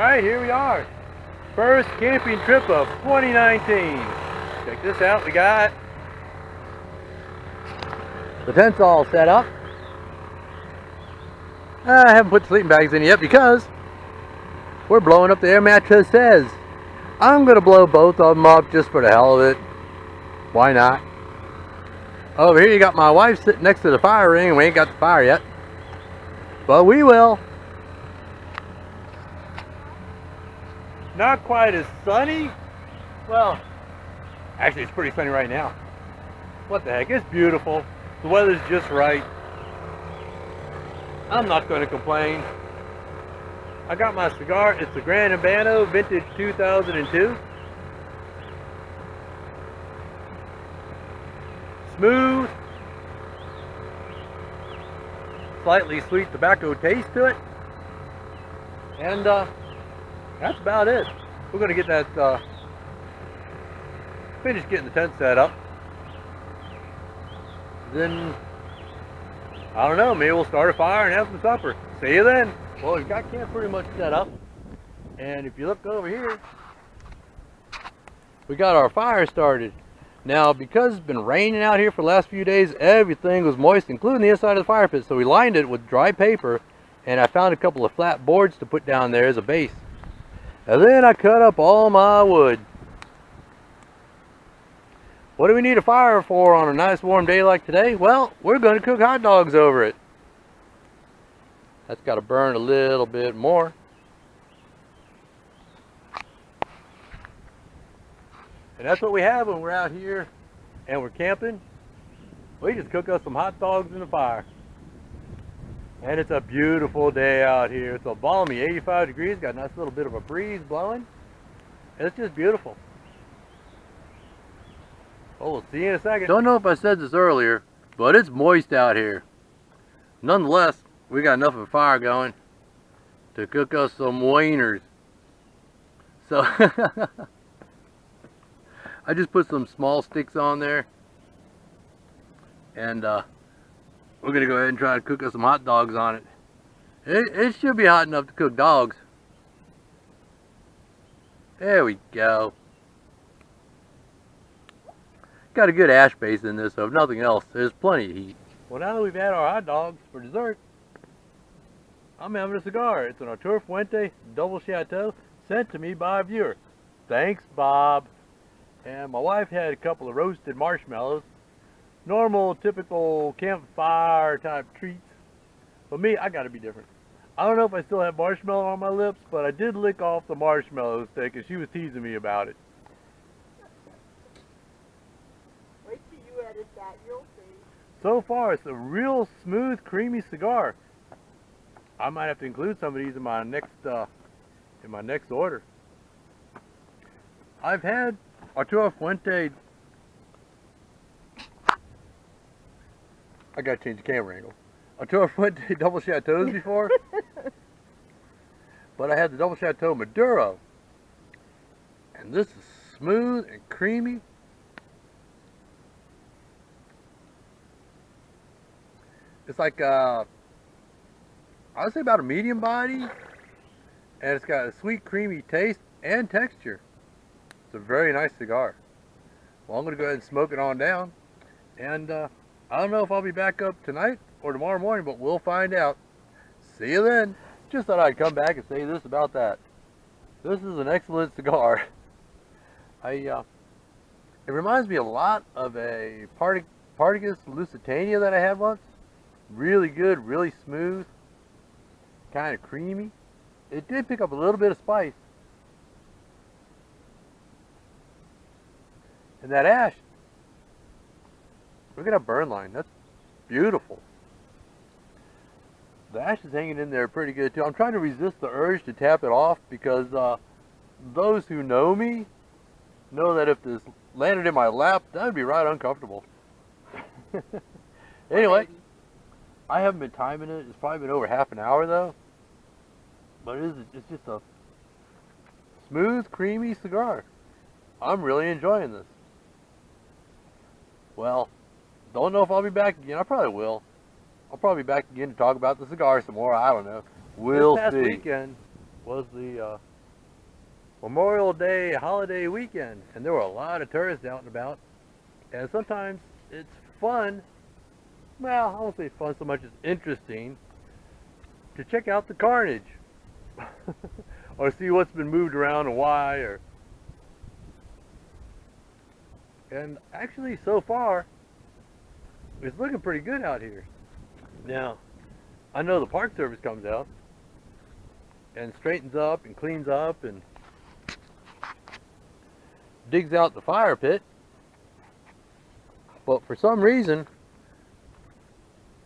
Alright, here we are. First camping trip of 2019. Check this out, we got the tent's all set up. I haven't put sleeping bags in yet because we're blowing up the air mattresses. I'm going to blow both of them up just for the hell of it. Why not? Over here you got my wife sitting next to the fire ring and we ain't got the fire yet. But we will. Not quite as sunny. Well, actually it's pretty sunny right now. What the heck, it's beautiful. The weather's just right. I'm not going to complain. I got my cigar. It's the Gran Habano Vintage 2002. Smooth, slightly sweet tobacco taste to it. And that's about it. We're going to get that, finish getting the tent set up. Then, I don't know, maybe we'll start a fire and have some supper. See you then. Well, we've got camp pretty much set up. And if you look over here, we got our fire started. Now, because it's been raining out here for the last few days, everything was moist, including the inside of the fire pit. So we lined it with dry paper, and I found a couple of flat boards to put down there as a base. And then I cut up all my wood. What do we need a fire for on a nice warm day like today? Well, we're going to cook hot dogs over it. That's got to burn a little bit more. And that's what we have when we're out here and we're camping. We just cook us some hot dogs in the fire. And it's a beautiful day out here. It's a balmy 85 degrees, got a nice little bit of a breeze blowing. And it's just beautiful. Well, we'll see you in a second. Don't know if I said this earlier, but it's moist out here. Nonetheless, we got enough of a fire going to cook us some wieners. So, I just put some small sticks on there. And, we're going to go ahead and try to cook us some hot dogs on it. It should be hot enough to cook dogs. There we go. Got a good ash base in this, so if nothing else, there's plenty of heat. Well, now that we've had our hot dogs for dessert, I'm having a cigar. It's an Arturo Fuente Double Chateau sent to me by a viewer. Thanks, Bob. And my wife had a couple of roasted marshmallows. Normal, typical campfire type treats. But me, I gotta be different. I don't know if I still have marshmallow on my lips, but I did lick off the marshmallow stick and she was teasing me about it. Wait till you edit that, you'll see. So far, it's a real smooth, creamy cigar. I might have to include some of these in my next order. I've had Arturo Fuente. I gotta change the camera angle. Arturo Fuente Double Chateaus before, but I had the Double Chateau Maduro, and this is smooth and creamy. It's like I would say about a medium body, and it's got a sweet, creamy taste and texture. It's a very nice cigar. Well, I'm gonna go ahead and smoke it on down, and I don't know if I'll be back up tonight or tomorrow morning, but we'll find out. See you then. Just thought I'd come back and say this about that. This is an excellent cigar. It reminds me a lot of a Partagas Lusitania that I had once. Really good, really smooth, kind of creamy. It did pick up a little bit of spice. And that ash, look at that burn line. That's beautiful. The ash is hanging in there pretty good too. I'm trying to resist the urge to tap it off because those who know me know that if this landed in my lap, that would be right uncomfortable. Anyway, I haven't been timing it. It's probably been over half an hour though. But it's just a smooth, creamy cigar. I'm really enjoying this. Well, don't know if I'll be back again. I probably will. I'll probably be back again to talk about the cigar some more. I don't know. We'll see. This past weekend, was the Memorial Day holiday weekend, and there were a lot of tourists out and about. And sometimes it's fun, well, I won't say fun so much as interesting, to check out the carnage or see what's been moved around and why. And actually, so far, it's looking pretty good out here. Now, I know the Park Service comes out and straightens up and cleans up and digs out the fire pit, but for some reason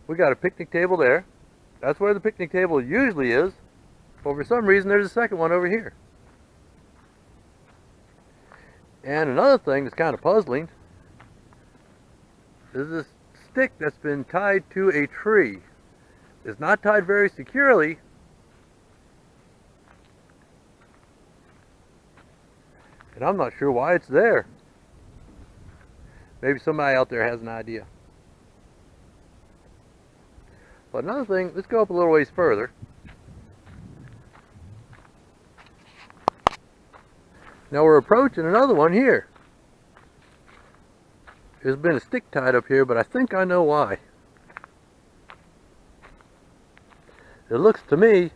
we got a picnic table there. That's where the picnic table usually is, but for some reason there's a second one over here. And another thing that's kind of puzzling is this stick that's been tied to a tree. It's not tied very securely, and I'm not sure why it's there. Maybe somebody out there has an idea. But another thing, let's go up a little ways further. Now we're approaching another one here. There's been a stick tied up here, but I think I know why. It looks to me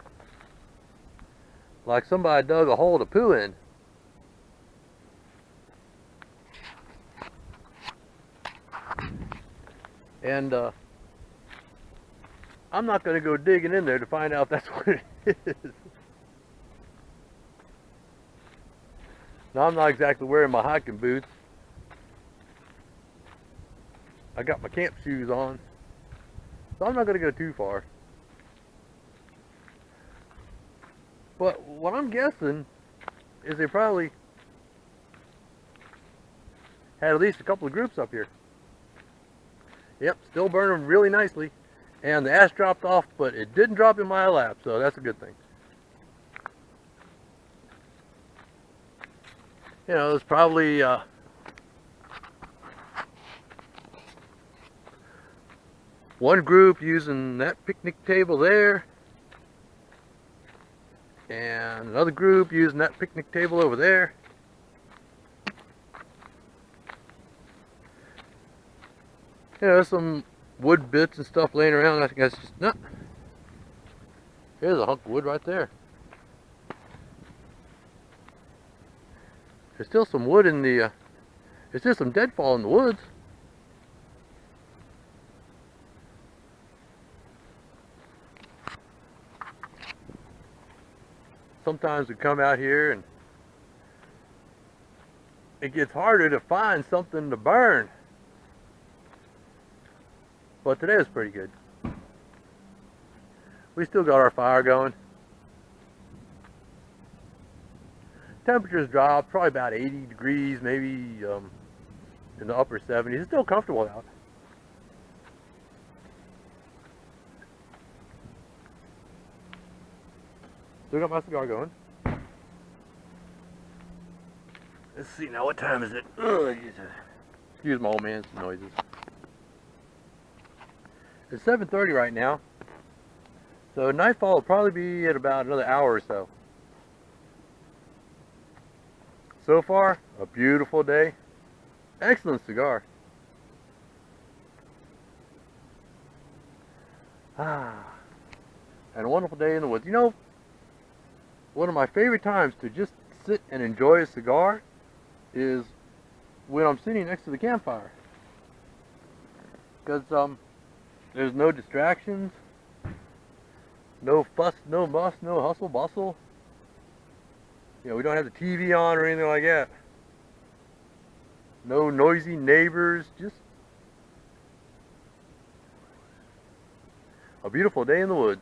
like somebody dug a hole to poo in. And I'm not going to go digging in there to find out if that's what it is. Now, I'm not exactly wearing my hiking boots. I got my camp shoes on, so I'm not going to go too far. But what I'm guessing is they probably had at least a couple of groups up here. Yep, still burning really nicely. And the ash dropped off, but it didn't drop in my lap, so that's a good thing. You know, there's probably one group using that picnic table there, and another group using that picnic table over there. You know, there's some wood bits and stuff laying around. I think that's just, no. Here's a hunk of wood right there. There's still some wood in the, there's still some deadfall in the woods. Sometimes we come out here and it gets harder to find something to burn. But today was pretty good. We still got our fire going. Temperatures dropped, probably about 80 degrees, maybe in the upper 70s. It's still comfortable out. Still got my cigar going. Let's see now, what time is it? Ugh, excuse my old man's noises. It's 7:30 right now, so nightfall will probably be at about another hour or so. So far, a beautiful day. Excellent cigar. And a wonderful day in the woods. You know, one of my favorite times to just sit and enjoy a cigar is when I'm sitting next to the campfire. Because there's no distractions, no fuss, no muss, no hustle bustle. You know, we don't have the TV on or anything like that. No noisy neighbors, just a beautiful day in the woods.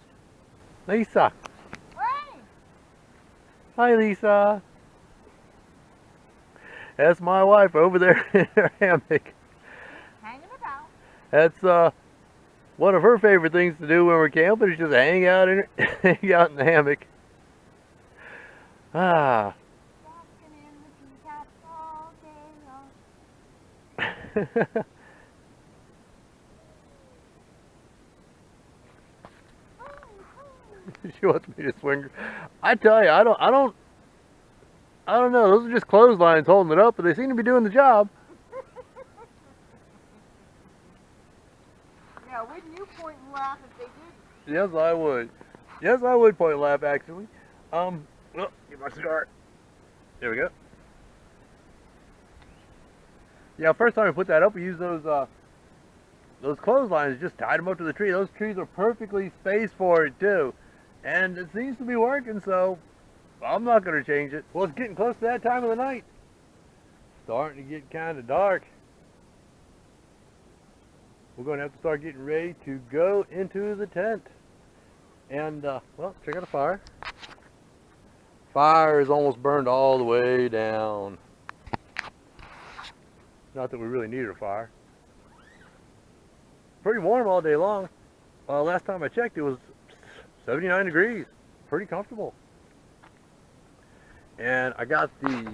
Lisa. Hey! Hi, Lisa. That's my wife over there in her hammock. Hanging about. That's one of her favorite things to do when we're camping is just hang out in hang out in the hammock. Ah. Walking in the treetops all day long. She wants me to swing her. I tell you, I don't know. Those are just clotheslines holding it up, but they seem to be doing the job. Yeah, wouldn't you point and laugh if they did? Yes, I would. Yes, I would point and laugh, actually. Oh, get my cigar. There we go. Yeah, first time we put that up, we used those clotheslines, just tied them up to the tree. Those trees are perfectly spaced for it, too. And it seems to be working, so I'm not going to change it. Well, it's getting close to that time of the night. Starting to get kind of dark. We're going to have to start getting ready to go into the tent. And, well, check out the fire. Fire is almost burned all the way down. Not that we really needed a fire. Pretty warm all day long. Last time I checked, it was 79 degrees. Pretty comfortable. And I got the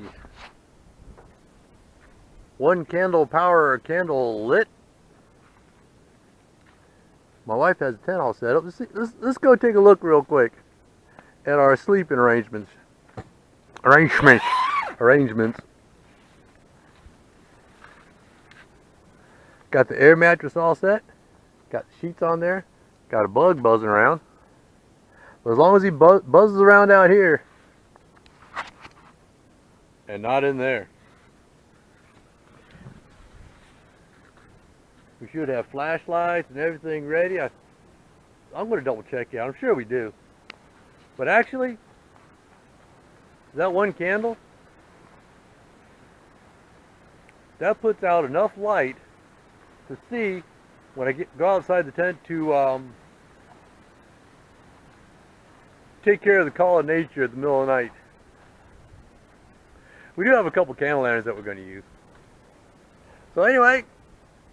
1 candle power candle lit. My wife has a tent all set up. Let's go take a look real quick at our sleeping arrangements. Arrangements. Got the air mattress all set. Got the sheets on there. Got a bug buzzing around. But as long as he buzzes around out here and not in there, we should have flashlights and everything ready. I'm going to double check it out. I'm sure we do. But actually, that 1 candle, that puts out enough light to see when I go outside the tent to take care of the call of nature at the middle of the night. We do have a couple candle lanterns that we're going to use. So anyway,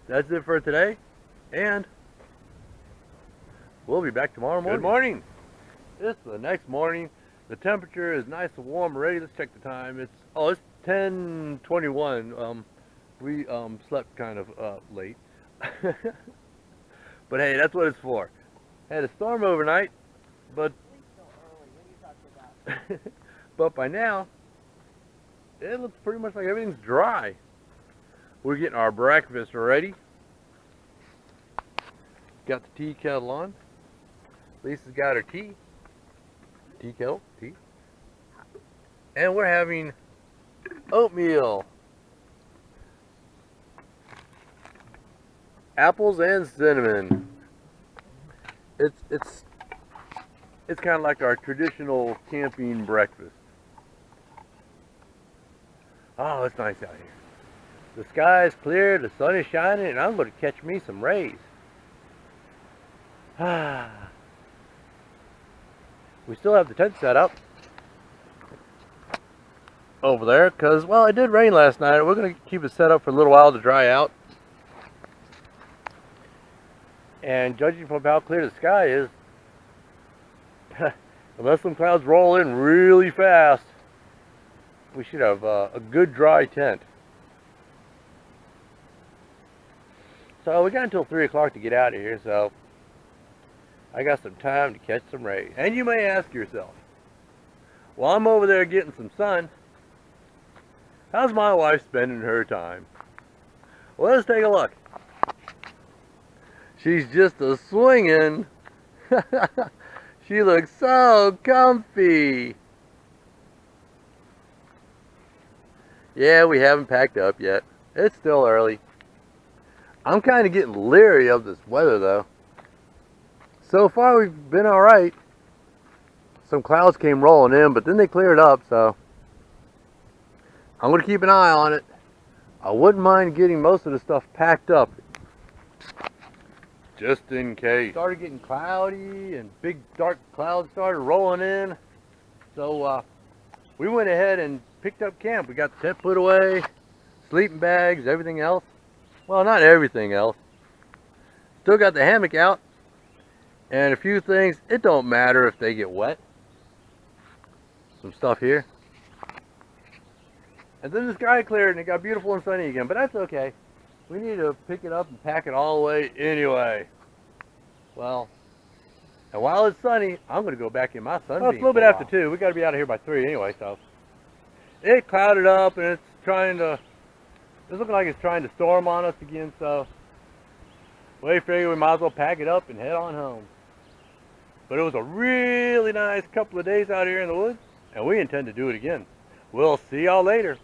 that's it for today, and we'll be back tomorrow morning. Good morning. It's the next morning. The temperature is nice and warm already. Let's check the time. It's 10:21. We slept kind of late. But hey, that's what it's for. Had a storm overnight, but but by now it looks pretty much like everything's dry. We're getting our breakfast ready. Got the tea kettle on. Lisa's got her tea. Tea kettle, tea. And we're having oatmeal. Apples and cinnamon. It's kind of like our traditional camping breakfast. Oh, it's nice out here. The sky is clear, the sun is shining, and I'm going to catch me some rays. We still have the tent set up over there because, well, it did rain last night. We're going to keep it set up for a little while to dry out. And judging from how clear the sky is, unless some clouds roll in really fast, we should have a good dry tent. So we got until 3 o'clock to get out of here, so I got some time to catch some rays. And you may ask yourself, while I'm over there getting some sun, how's my wife spending her time? Well, let's take a look. She's just a swinging. She looks so comfy. Yeah, we haven't packed up yet. It's still early. I'm kind of getting leery of this weather though. So far we've been alright. Some clouds came rolling in, but then they cleared up, so I'm going to keep an eye on it. I wouldn't mind getting most of the stuff packed up, just in case. It started getting cloudy and big dark clouds started rolling in. So we went ahead and picked up camp. We got the tent put away, sleeping bags, everything else. Well, not everything else. Still got the hammock out and a few things. It don't matter if they get wet. Some stuff here. And then the sky cleared and it got beautiful and sunny again, but that's okay. We need to pick it up and pack it all the way anyway. Well, And while it's sunny, I'm going to go back in my sunbeam. Well, it's a little bit after 2. We got to be out of here by 3 anyway, so. It clouded up and it's looking like it's trying to storm on us again, so we figured we might as well pack it up and head on home. But it was a really nice couple of days out here in the woods, and we intend to do it again. We'll see y'all later.